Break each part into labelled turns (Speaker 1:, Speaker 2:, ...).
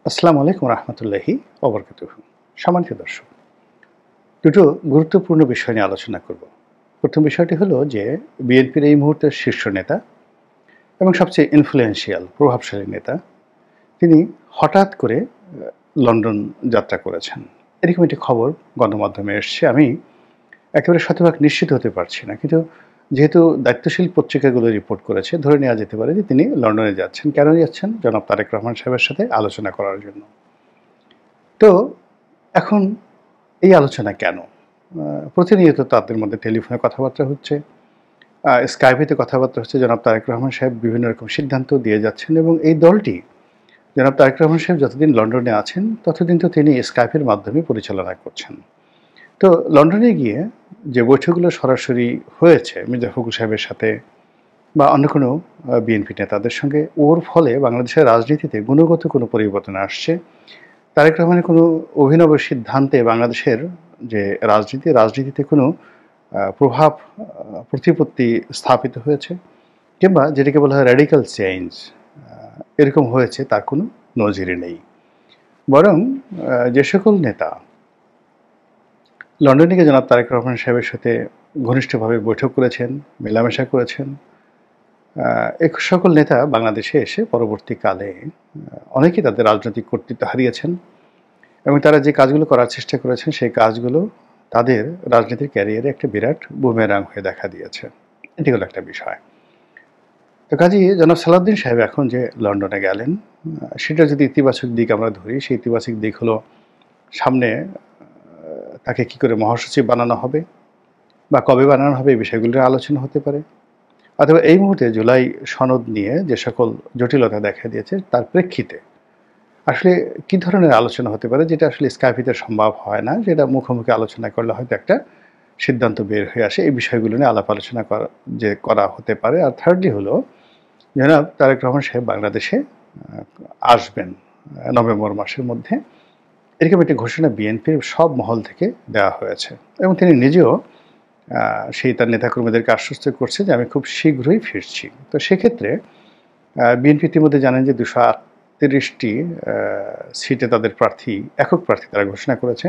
Speaker 1: আসসালামু আলাইকুম রহমতুল্লাহি ওবরকাতুহু। সম্মানিত দর্শক, দুটো গুরুত্বপূর্ণ বিষয় নিয়ে আলোচনা করব। প্রথম বিষয়টি হলো যে বিএনপির এই মুহূর্তের শীর্ষ নেতা এবং সবচেয়ে ইনফ্লুয়েন্সিয়াল প্রভাবশালী নেতা তিনি হঠাৎ করে লন্ডন যাত্রা করেছেন। এরকম একটি খবর গণমাধ্যমে এসছে। আমি একেবারে শতভাগ নিশ্চিত হতে পারছি না, কিন্তু যেহেতু দায়িত্বশীল পত্রিকাগুলো রিপোর্ট করেছে, ধরে নেওয়া যেতে পারে যে তিনি লন্ডনে যাচ্ছেন। কেন যাচ্ছেন? জনাব তারেক রহমান সাহেবের সাথে আলোচনা করার জন্য। তো এখন এই আলোচনা কেন? প্রতিনিয়ত তাদের মধ্যে টেলিফোনে কথাবার্তা হচ্ছে, স্কাইপেতে কথাবার্তা হচ্ছে। জনাব তারেক রহমান সাহেব বিভিন্ন রকম সিদ্ধান্ত দিয়ে যাচ্ছেন এবং এই দলটি জনাব তারেক রহমান সাহেব যতদিন লন্ডনে আছেন ততদিন তো তিনি স্কাইপের মাধ্যমে পরিচালনা করছেন। তো লন্ডনে গিয়ে যে বৈঠকগুলো সরাসরি হয়েছে মির্জা ফখরুল সাহেবের সাথে বা অন্য কোনো বিএনপি নেতাদের সঙ্গে, ওর ফলে বাংলাদেশের রাজনীতিতে গুণগত কোনো পরিবর্তন আসছে। তারেক রহমানের কোনো অভিনব সিদ্ধান্তে বাংলাদেশের যে রাজনীতিতে কোনো প্রভাব প্রতিপত্তি স্থাপিত হয়েছে, কিংবা যেটাকে বলা হয় র্যাডিক্যাল চেঞ্জ এরকম হয়েছে, তার কোনো নজির নেই। বরং যে সকল নেতা লন্ডনে গিয়ে জনাব তারেক রহমান সাহেবের সাথে ঘনিষ্ঠভাবে বৈঠক করেছেন, মেলামেশা করেছেন, এ সকল নেতা বাংলাদেশে এসে পরবর্তীকালে অনেকেই তাদের রাজনৈতিক কর্তৃত্ব হারিয়েছেন এবং তারা যে কাজগুলো করার চেষ্টা করেছেন সেই কাজগুলো তাদের রাজনীতির ক্যারিয়ারে একটা বিরাট বুমেরাং হয়ে দেখা দিয়েছে। এটি হলো একটা বিষয়। তো কাজেই জনাব সালাউদ্দিন সাহেব এখন যে লন্ডনে গেলেন, সেটা যদি ইতিবাচক দিক আমরা ধরি, সেই ইতিবাচক দিক হলো সামনে তাকে কি করে মহাসচিব বানানো হবে বা কবে বানানো হবে এই বিষয়গুলো নিয়ে আলোচনা হতে পারে। অথবা এই মুহূর্তে জুলাই সনদ নিয়ে যে সকল জটিলতা দেখা দিয়েছে তার প্রেক্ষিতে আসলে কী ধরনের আলোচনা হতে পারে, যেটা আসলে স্কাইপিতে সম্ভব হয় না, যেটা মুখোমুখি আলোচনা করলে হয়তো একটা সিদ্ধান্ত বের হয়ে আসে। এই বিষয়গুলো নিয়ে আলাপ আলোচনা করা হতে পারে। আর থার্ডলি হলো জনাব তারেক রহমান সাহেব বাংলাদেশে আসবেন নভেম্বর মাসের মধ্যে। এরকম একটি ঘোষণা বিএনপির সব মহল থেকে দেওয়া হয়েছে এবং তিনি নিজেও সেই তার নেতাকর্মীদেরকে আশ্বস্ত করছে যে আমি খুব শীঘ্রই ফিরছি। তো সেক্ষেত্রে বিএনপি ইতিমধ্যে জানেন যে 238টি সিটে তাদের একক প্রার্থী তারা ঘোষণা করেছে।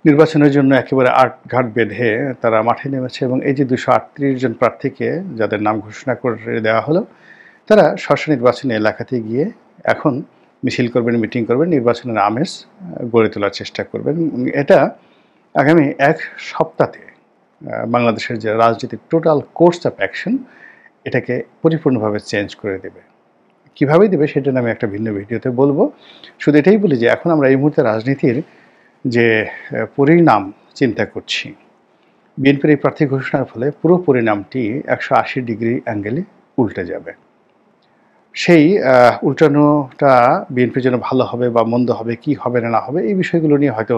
Speaker 1: নির্বাচনের জন্য একেবারে আটঘাট বেঁধে তারা মাঠে নেমেছে এবং এই যে 238 জন প্রার্থীকে যাদের নাম ঘোষণা করে দেওয়া হলো, তারা স্ব নির্বাচনী এলাকাতে গিয়ে এখন মিছিল করবেন, মিটিং করবেন, নির্বাচনের আমেজ গড়ে তোলার চেষ্টা করবেন। এটা আগামী এক সপ্তাহে বাংলাদেশের যে রাজনীতির টোটাল কোর্স অফ অ্যাকশন, এটাকে পরিপূর্ণভাবে চেঞ্জ করে দেবে। কীভাবে দেবে সেটা আমি একটা ভিন্ন ভিডিওতে বলবো। শুধু এটাই বলি যে এখন আমরা এই মুহূর্তে রাজনীতির যে পরিণাম চিন্তা করছি, বিএনপির এই প্রার্থী ঘোষণার ফলে পুরো পরিণামটি 180 ডিগ্রি অ্যাঙ্গেলে উল্টে যাবে। সেই উল্টানোটা বিএনপির জন্য ভালো হবে বা মন্দ হবে, কি হবে না হবে, এই বিষয়গুলো নিয়ে হয়তো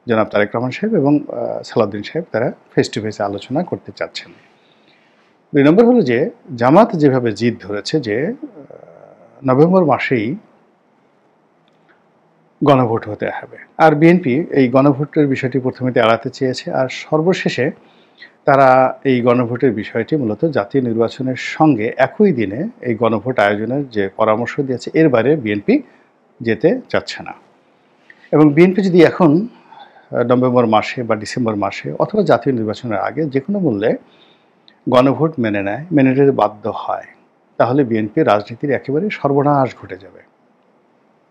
Speaker 1: জনাব তারেক রহমান সাহেব এবং সালাউদ্দিন সাহেব তারা ফেস টু ফেস আলোচনা করতে চাচ্ছেন। 2 নম্বর হলো যে জামাত যেভাবে জিদ ধরেছে যে নভেম্বর মাসেই গণভোট হতে হবে, আর বিএনপি এই গণভোটের বিষয়টি প্রথমে এড়াতে চেয়েছে, আর সর্বশেষে তারা এই গণভোটের বিষয়টি মূলত জাতীয় নির্বাচনের সঙ্গে একই দিনে এই গণভোট আয়োজনের যে পরামর্শ দিয়েছে, এর বাইরে বিএনপি যেতে চাচ্ছে না। এবং বিএনপি যদি এখন নভেম্বর মাসে বা ডিসেম্বর মাসে অথবা জাতীয় নির্বাচনের আগে যে কোনো মূল্যে গণভোট মেনে নিতে বাধ্য হয়, তাহলে বিএনপি রাজনীতির একেবারে সর্বনাশ ঘটে যাবে।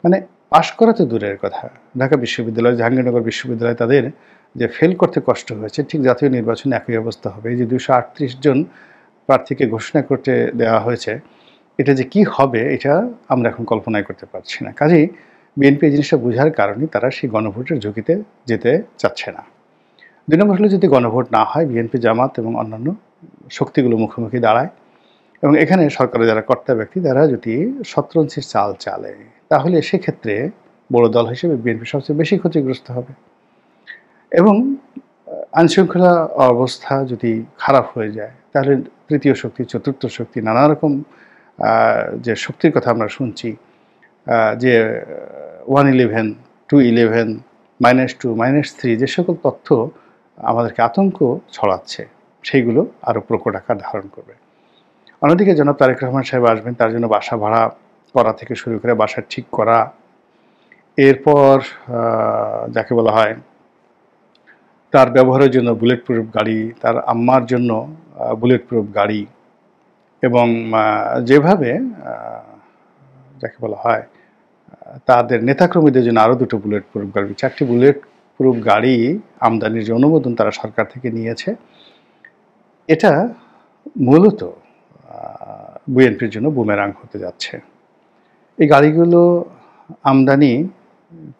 Speaker 1: মানে পাশ করা তো দূরের কথা, ঢাকা বিশ্ববিদ্যালয়, জাহাঙ্গীরনগর বিশ্ববিদ্যালয় তাদের যে ফেল করতে কষ্ট হয়েছে, ঠিক জাতীয় নির্বাচনে একই অবস্থা হবে। এই যে 238 জন প্রার্থীকে ঘোষণা করতে দেওয়া হয়েছে, এটা যে কি হবে এটা আমরা এখন কল্পনাই করতে পারছি না। কাজেই বিএনপি এই জিনিসটা বোঝার কারণে তারা সেই গণভোটের ঝুঁকিতে যেতে চাচ্ছে না। 2 নম্বর হলো যদি গণভোট না হয়, বিএনপি, জামাত এবং অন্যান্য শক্তিগুলো মুখোমুখি দাঁড়ায় এবং এখানে সরকারের যারা কর্তা ব্যক্তি তারা যদি শতরঞ্চির চাল চালে, তাহলে সেক্ষেত্রে বড় দল হিসেবে বিএনপি সবচেয়ে বেশি ক্ষতিগ্রস্ত হবে এবং আইনশৃঙ্খলা অবস্থা যদি খারাপ হয়ে যায়, তাহলে তৃতীয় শক্তি, চতুর্থ শক্তি, নানা রকম যে শক্তির কথা আমরা শুনছি, যে 111, 211, -2, -3 যে সকল তথ্য আমাদেরকে আতঙ্ক ছড়াচ্ছে, সেইগুলো আরও প্রকট আকার ধারণ করবে। অন্যদিকে জনাব তারেক রহমান সাহেব আসবেন, তার জন্য বাসা ভাড়া করা থেকে শুরু করে বাসা ঠিক করা, এরপর যাকে বলা হয় তার ব্যবহারের জন্য বুলেট প্রুফ গাড়ি, তার আম্মার জন্য বুলেট প্রুফ গাড়ি, এবং যেভাবে যাকে বলা হয় তাদের নেতাকর্মীদের জন্য আরও 2টো বুলেট প্রুফ গাড়ি, 4টি বুলেট প্রুফ গাড়ি আমদানির যে অনুমোদন তারা সরকার থেকে নিয়েছে, এটা মূলত বিএনপির জন্য বুমেরাং হতে যাচ্ছে। এই গাড়িগুলো আমদানি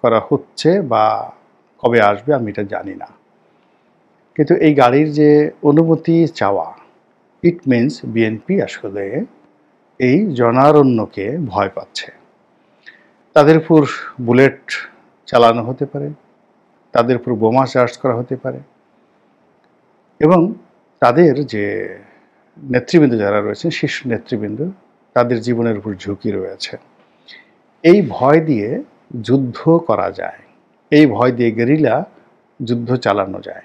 Speaker 1: করা হচ্ছে বা কবে আসবে আমি এটা জানি না, কিন্তু এই গাড়ির যে অনুমতি চাওয়া, ইট মিনস বিএনপি আসলে এই জনারণ্যকে ভয় পাচ্ছে। তাদের উপর বুলেট চালানো হতে পারে, তাদের উপর বোমা চার্জ করা হতে পারে, এবং তাদের যে নেতৃবৃন্দ যারা রয়েছেন, শীর্ষ নেতৃবৃন্দ, তাদের জীবনের উপর ঝুঁকি রয়েছে। এই ভয় দিয়ে যুদ্ধ করা যায়, এই ভয় দিয়ে গেরিলা যুদ্ধ চালানো যায়,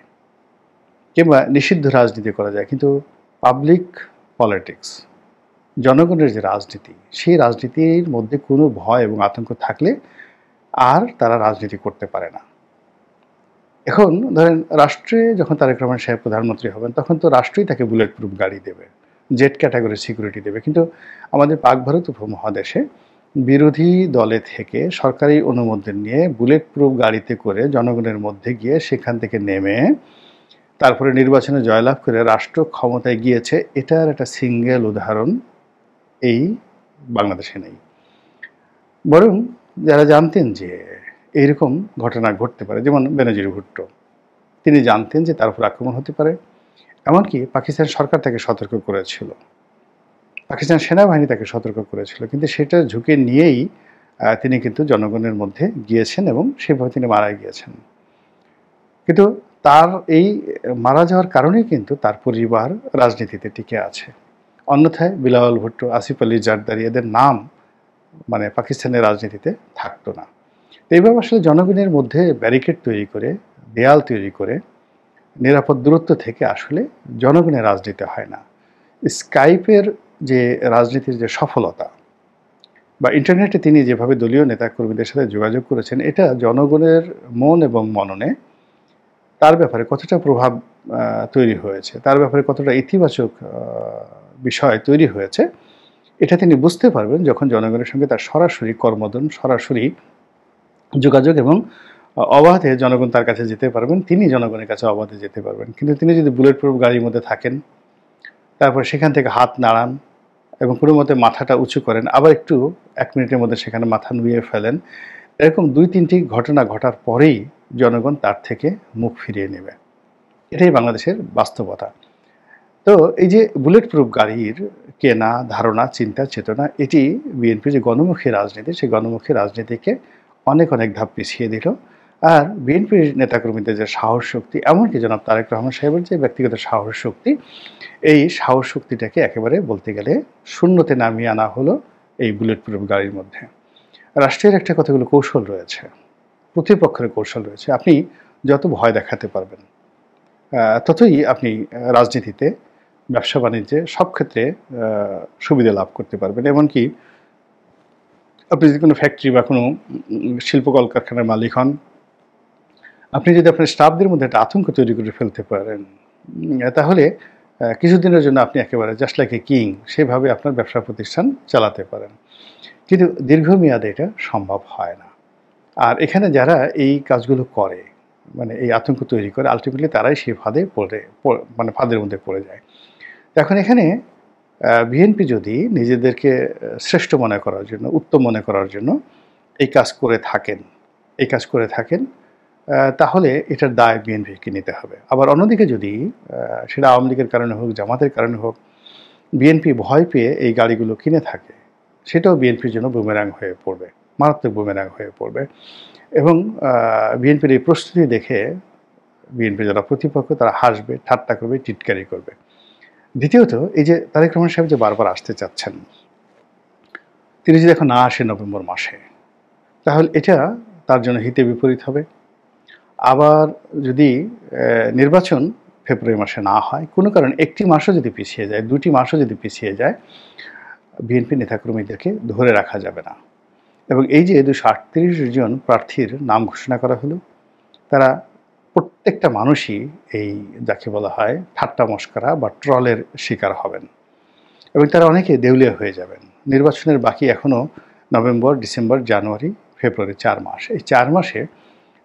Speaker 1: কিংবা নিষিদ্ধ রাজনীতি করা যায়, কিন্তু পাবলিক পলিটিক্স, জনগণের যে রাজনীতি, সেই রাজনীতির মধ্যে কোনো ভয় এবং আতঙ্ক থাকলে আর তারা রাজনীতি করতে পারে না। এখন ধরেন রাষ্ট্রে যখন তারেক রহমান সাহেব প্রধানমন্ত্রী হবেন, তখন তো রাষ্ট্রই তাকে বুলেট প্রুফ গাড়ি দেবে, জেড ক্যাটাগরির সিকিউরিটি দেবে, কিন্তু আমাদের পাক ভারত উপমহাদেশে বিরোধী দলে থেকে সরকারি অনুমোদন নিয়ে বুলেট প্রুফ গাড়িতে করে জনগণের মধ্যে গিয়ে সেখান থেকে নেমে তারপরে নির্বাচনে জয়লাভ করে রাষ্ট্র ক্ষমতায় গিয়েছে, এটার একটা সিঙ্গেল উদাহরণ এই বাংলাদেশে নেই। বরং যারা জানতেন যে এইরকম ঘটনা ঘটতে পারে, যেমন বেনজির ভুট্টো, তিনি জানতেন যে তার উপর আক্রমণ হতে পারে, এমনকি পাকিস্তান সরকার তাকে সতর্ক করেছিল, পাকিস্তান সেনাবাহিনী তাকে সতর্ক করেছিল, কিন্তু সেটা ঝুঁকি নিয়েই তিনি কিন্তু জনগণের মধ্যে গিয়েছেন এবং সেভাবে তিনি মারা গিয়েছেন। কিন্তু তার এই মারা যাওয়ার কারণেই কিন্তু তার পরিবার রাজনীতিতে টিকে আছে, অন্যথায় বিলাওয়াল ভুট্টো, আসিফ আলী জারদারি, এদের নাম মানে পাকিস্তানের রাজনীতিতে থাকতো না। এইভাবে আসলে জনগণের মধ্যে ব্যারিকেড তৈরি করে, দেয়াল তৈরি করে, নিরাপদ দূরত্ব থেকে আসলে জনগণের রাজনীতি হয় না। স্কাইপের যে রাজনীতির যে সফলতা, বা ইন্টারনেটে তিনি যেভাবে দলীয় নেতাকর্মীদের সাথে যোগাযোগ করেছেন, এটা জনগণের মন এবং মননে তার ব্যাপারে কতটা প্রভাব তৈরি হয়েছে, তার ব্যাপারে কতটা ইতিবাচক বিষয় তৈরি হয়েছে, এটা তিনি বুঝতে পারবেন যখন জনগণের সঙ্গে তার সরাসরি কর্মদন, সরাসরি যোগাযোগ এবং অবাধে জনগণ তার কাছে যেতে পারবেন, তিনি জনগণের কাছে অবাধে যেতে পারবেন। কিন্তু তিনি যদি বুলেট প্রুফ গাড়ির মধ্যে থাকেন, তারপর সেখান থেকে হাত নাড়ান এবং কোনো মতে মাথাটা উঁচু করেন, আবার একটু 1 মিনিটের মধ্যে সেখানে মাথা নুয়ে ফেলেন, এরকম 2-3টি ঘটনা ঘটার পরেই জনগণ তার থেকে মুখ ফিরিয়ে নেবে। এটাই বাংলাদেশের বাস্তবতা। তো এই যে বুলেট প্রুফ গাড়ির কেনা, ধারণা, চিন্তা, চেতনা, এটি বিএনপির যে গণমুখী রাজনীতি, সেই গণমুখী রাজনীতিকে অনেক ধাপ পিছিয়ে দিল। আর বিএনপির নেতাকর্মীদের যে সাহস শক্তি, এমনকি জনাব তারেক রহমান সাহেবের যে ব্যক্তিগত সাহস শক্তি, এই সাহস শক্তিটাকে একেবারে বলতে গেলে শূন্যতে নামিয়ে আনা হলো এই বুলেট প্রুফ গাড়ির মধ্যে। রাষ্ট্রের একটা কতগুলো কৌশল রয়েছে, প্রতিপক্ষের কৌশল রয়েছে। আপনি যত ভয় দেখাতে পারবেন, ততই আপনি রাজনীতিতে, ব্যবসা বাণিজ্যে, সব ক্ষেত্রে সুবিধা লাভ করতে পারবেন। এমনকি আপনি যদি কোনো ফ্যাক্টরি বা কোনো শিল্প কলকারখানার মালিক হন, আপনি যদি আপনার স্টাফদের মধ্যে একটা আতঙ্ক তৈরি করে ফেলতে পারেন, তাহলে কিছুদিনের জন্য আপনি একেবারে জাস্ট লাইক এ কিং, সেভাবে আপনার ব্যবসা প্রতিষ্ঠান চালাতে পারেন। কিন্তু দীর্ঘমেয়াদে এটা সম্ভব হয় না। আর এখানে যারা এই কাজগুলো করে, মানে এই আতঙ্ক তৈরি করে, আলটিমেটলি তারাই সেই ফাঁদে মানে ফাঁদের মধ্যে পড়ে যায়। এখন এখানে বিএনপি যদি নিজেদেরকে শ্রেষ্ঠ মনে করার জন্য, উত্তম মনে করার জন্য এই কাজ করে থাকেন, তাহলে এটার দায় বিএনপিকে নিতে হবে। আবার অন্যদিকে যদি সেটা আওয়ামী লীগের কারণে হোক, জামাতের কারণে হোক, বিএনপি ভয় পেয়ে এই গাড়িগুলো কিনে থাকে, সেটাও বিএনপির জন্য বুমেরাং হয়ে পড়বে, মারাত্মক বুমেরাং হয়ে পড়বে। এবং বিএনপির এই প্রস্তুতি দেখে বিএনপি যারা প্রতিপক্ষ, তারা হাসবে, ঠাট্টা করবে, টিটকারি করবে। দ্বিতীয়ত, এই যে তারেক রহমান সাহেব যে বারবার আসতে চাচ্ছেন, তিনি যদি এখন না আসে নভেম্বর মাসে, তাহলে এটা তার জন্য হিতে বিপরীত হবে। আবার যদি নির্বাচন ফেব্রুয়ারি মাসে না হয়, কোনো কারণে 1টি মাসও যদি পিছিয়ে যায়, 2টি মাসও যদি পিছিয়ে যায়, বিএনপি নেতাকর্মীদেরকে ধরে রাখা যাবে না। এবং এই যে 238 জন প্রার্থীর নাম ঘোষণা করা হলো, তারা প্রত্যেকটা মানুষই এই যাকে বলা হয় ঠাট্টা মশকরা বা ট্রলের শিকার হবেন এবং তারা অনেকে দেউলিয়া হয়ে যাবেন। নির্বাচনের বাকি এখনও নভেম্বর, ডিসেম্বর, জানুয়ারি, ফেব্রুয়ারি 4 মাস। এই 4 মাসে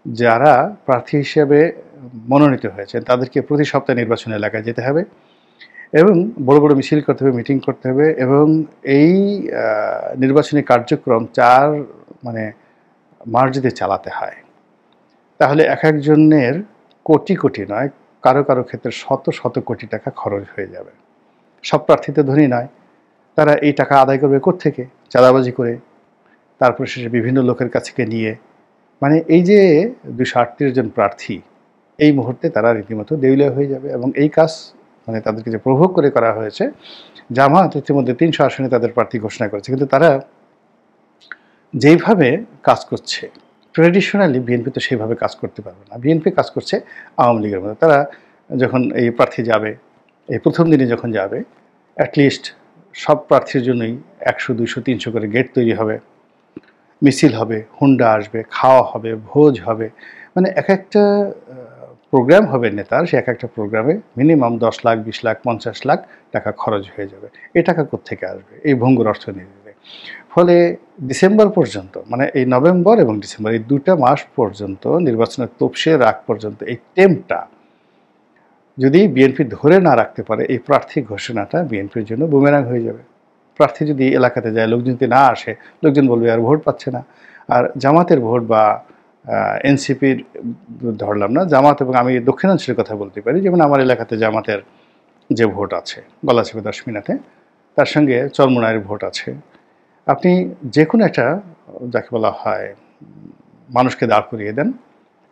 Speaker 1: যারা প্রার্থী হিসেবে মনোনীত হয়েছেন তাদেরকে প্রতি সপ্তাহে নির্বাচনী এলাকায় যেতে হবে এবং বড় বড় মিছিল করতে হবে, মিটিং করতে হবে এবং এই নির্বাচনী কার্যক্রম 4 মাস যদি চালাতে হয় তাহলে এক একজনের কোটি কোটি নয়, কারো কারো ক্ষেত্রে শত শত কোটি টাকা খরচ হয়ে যাবে। সব প্রার্থী তো ধনী নয়, তারা এই টাকা আদায় করবে কোত্থেকে? চাঁদাবাজি করে, তারপর শেষে বিভিন্ন লোকের কাছে নিয়ে। এই যে 238 জন প্রার্থী এই মুহূর্তে তারা রীতিমতো দেউলিয়া হয়ে যাবে এবং এই কাজ তাদেরকে যে প্রভোগ করে করা হয়েছে। জামাত ইতিমধ্যে 300 আসনে তাদের প্রার্থী ঘোষণা করেছে, কিন্তু তারা যেইভাবে কাজ করছে, ট্র্যাডিশনালি বিএনপি তো সেইভাবে কাজ করতে পারবে না। বিএনপি কাজ করছে আওয়ামী লীগের মধ্যে। তারা যখন এই প্রার্থী যাবে, এই প্রথম দিনে যখন যাবে, অ্যাটলিস্ট সব প্রার্থীর জন্যই 100, 200, 300 করে গেট তৈরি হবে, মিছিল হবে, হুন্ডা আসবে, খাওয়া হবে, ভোজ হবে। এক একটা প্রোগ্রাম হবে নেতার, সে এক একটা প্রোগ্রামে মিনিমাম 10 লাখ, 20 লাখ, 50 লাখ টাকা খরচ হয়ে যাবে। এই টাকা কোত্থেকে আসবে? এই ভঙ্গুর অর্থনীতিতে। ফলে ডিসেম্বর পর্যন্ত, এই নভেম্বর এবং ডিসেম্বর, এই 2টা মাস পর্যন্ত, নির্বাচনের তফসিলের আগ পর্যন্ত এই টেমটা যদি বিএনপি ধরে না রাখতে পারে, এই প্রার্থী ঘোষণাটা বিএনপির জন্য বুমেরাং হয়ে যাবে। প্রার্থী যদি এলাকাতে যায়, লোকজন যদি না আসে, লোকজন বলবে আর ভোট পাচ্ছে না। আর জামাতের ভোট বা এনসিপির ধরলাম না, জামাত এবং আমি দক্ষিণাঞ্চলের কথা বলতে পারি, যেমন আমার এলাকাতে জামাতের যে ভোট আছে গলাচিপা দশমিনাতে, তার সঙ্গে চরমোনাইয়ের ভোট আছে। আপনি যে কোনো একটা যাকে বলা হয় মানুষকে দাঁড় করিয়ে দেন,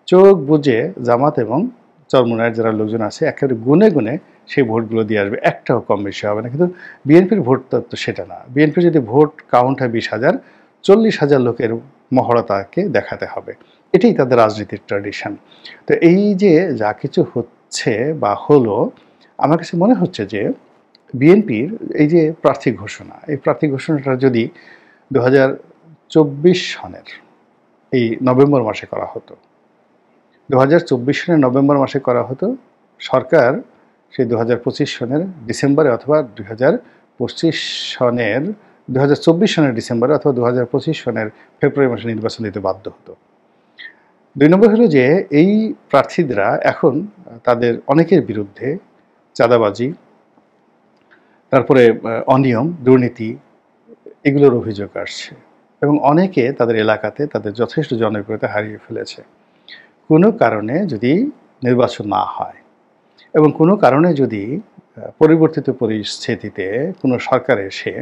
Speaker 1: চোখ বুঝে জামাত এবং চরমোনাইয়ের যারা লোকজন আছে একেবারে গুনে গুনে সেই ভোটগুলো দিয়ে আসবে, একটাও কম বেশি হবে না। কিন্তু বিএনপির ভোট তো সেটা না। বিএনপির যদি ভোট কাউন্ট হয় 20,000, 40,000 লোকের মহড়া তাকে দেখাতে হবে। এটাই তাদের রাজনীতির ট্র্যাডিশন। তো এই যে যা কিছু হচ্ছে বা হলো, আমার কাছে মনে হচ্ছে যে বিএনপির এই যে প্রার্থী ঘোষণা, এই প্রার্থী ঘোষণাটা যদি 2024 সনের এই নভেম্বর মাসে করা হতো, 2024 সনের নভেম্বর মাসে করা হতো, সরকার সেই 2025 সনের ডিসেম্বরে অথবা 2025 সনের 2024 সনের ডিসেম্বরে অথবা 2025 সনের ফেব্রুয়ারি মাসে নির্বাচন দিতে বাধ্য হতো। 2 নম্বর হলো যে এই প্রার্থীরা এখন তাদের অনেকের বিরুদ্ধে চাঁদাবাজি, তারপরে অনিয়ম, দুর্নীতি, এগুলোর অভিযোগ আসছে এবং অনেকে তাদের এলাকাতে তাদের যথেষ্ট জনপ্রিয়তা হারিয়ে ফেলেছে। কোনো কারণে যদি নির্বাচন না হয় এবং কোনো কারণে যদি পরিবর্তিত পরিস্থিতিতে কোনো সরকার এসে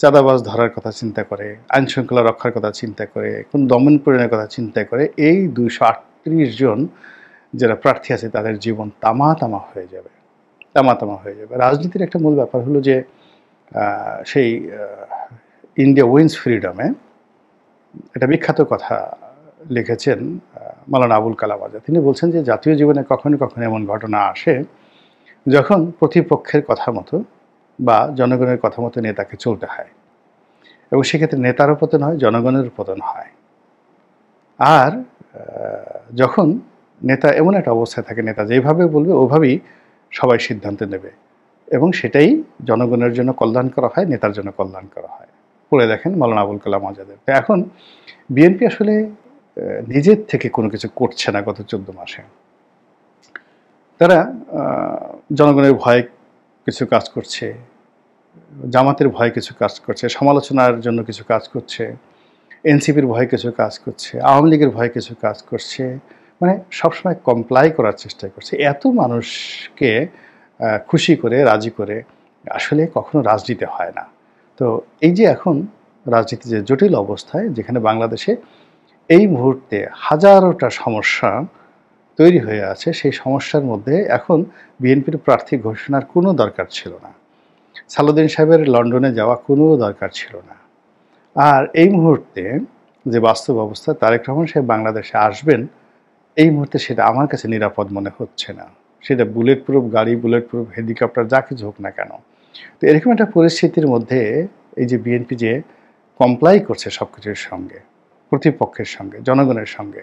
Speaker 1: চাঁদাবাজ ধরার কথা চিন্তা করে, আইনশৃঙ্খলা রক্ষার কথা চিন্তা করে, কোনো দমন পীড়নের কথা চিন্তা করে, এই 238 জন যারা প্রার্থী আছে তাদের জীবন তামা তামা হয়ে যাবে, তামা তামা হয়ে যাবে। রাজনীতির একটা মূল ব্যাপার হলো যে সেই ইন্ডিয়া উইন্স ফ্রিডমে একটা বিখ্যাত কথা লিখেছেন মাওলানা আবুল কালাম আজাদ। তিনি বলছেন যে জাতীয় জীবনে কখনো কখনো এমন ঘটনা আসে যখন প্রতিপক্ষের কথা মতো বা জনগণের কথা মতো নেতাকে চলতে হয় এবং সেক্ষেত্রে নেতারও পতন হয়, জনগণের পতন হয়। আর যখন নেতা এমন একটা অবস্থায় থাকে, নেতা যেভাবে বলবে ওভাবেই সবাই সিদ্ধান্ত নেবে এবং সেটাই জনগণের জন্য কল্যাণ করা হয়, নেতার জন্য কল্যাণ করা হয়। পড়ে দেখেন মাওলানা আবুল কালাম আজাদের। তো এখন বিএনপি আসলে নিজের থেকে কোনো কিছু করছে না গত 14 মাসে। তারা জনগণের ভয়ে কিছু কাজ করছে, জামাতের ভয়ে কিছু কাজ করছে, সমালোচনার জন্য কিছু কাজ করছে, এনসিপির ভয়ে কিছু কাজ করছে, আওয়ামী লীগের ভয়ে কিছু কাজ করছে। সবসময় কমপ্লাই করার চেষ্টা করছে। এত মানুষকে খুশি করে, রাজি করে আসলে কখনো রাজনীতি হয় না। তো এই যে এখন রাজনীতি যে জটিল অবস্থায়, যেখানে বাংলাদেশে এই মুহূর্তে হাজারোটা সমস্যা তৈরি হয়ে আছে, সেই সমস্যার মধ্যে এখন বিএনপির প্রার্থী ঘোষণার কোনো দরকার ছিল না। সালাউদ্দিন সাহেবের লন্ডনে যাওয়া কোনো দরকার ছিল না। আর এই মুহূর্তে যে বাস্তব অবস্থা, তারেক রহমান সাহেব বাংলাদেশে আসবেন, এই মুহূর্তে সেটা আমার কাছে নিরাপদ মনে হচ্ছে না। সেটা বুলেট প্রুফ গাড়ি, বুলেট প্রুফ হেলিকপ্টার, যা কিছু হোক না কেন। তো এরকম একটা পরিস্থিতির মধ্যে এই যে বিএনপি যে কমপ্লাই করছে সব কিছুর সঙ্গে, প্রতিপক্ষের সঙ্গে, জনগণের সঙ্গে,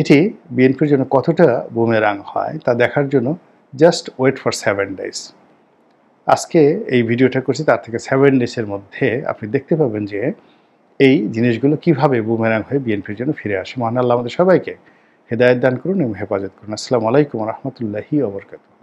Speaker 1: এটি বিএনপির জন্য কতটা বুমেরাং হয় তা দেখার জন্য জাস্ট ওয়েট ফর 7 days। আজকে এই ভিডিওটা করছি, তার থেকে 7 days-এর মধ্যে আপনি দেখতে পাবেন যে এই জিনিসগুলো কিভাবে বুমেরাং হয়ে বিএনপির জন্য ফিরে আসে। মহান আল্লাহ আমাদের সবাইকে হেদায়েত দান করুন এবং হেফাজত করুন। আসসালামু আলাইকুম ওয়া রাহমাতুল্লাহি ওয়া বারাকাতুহু।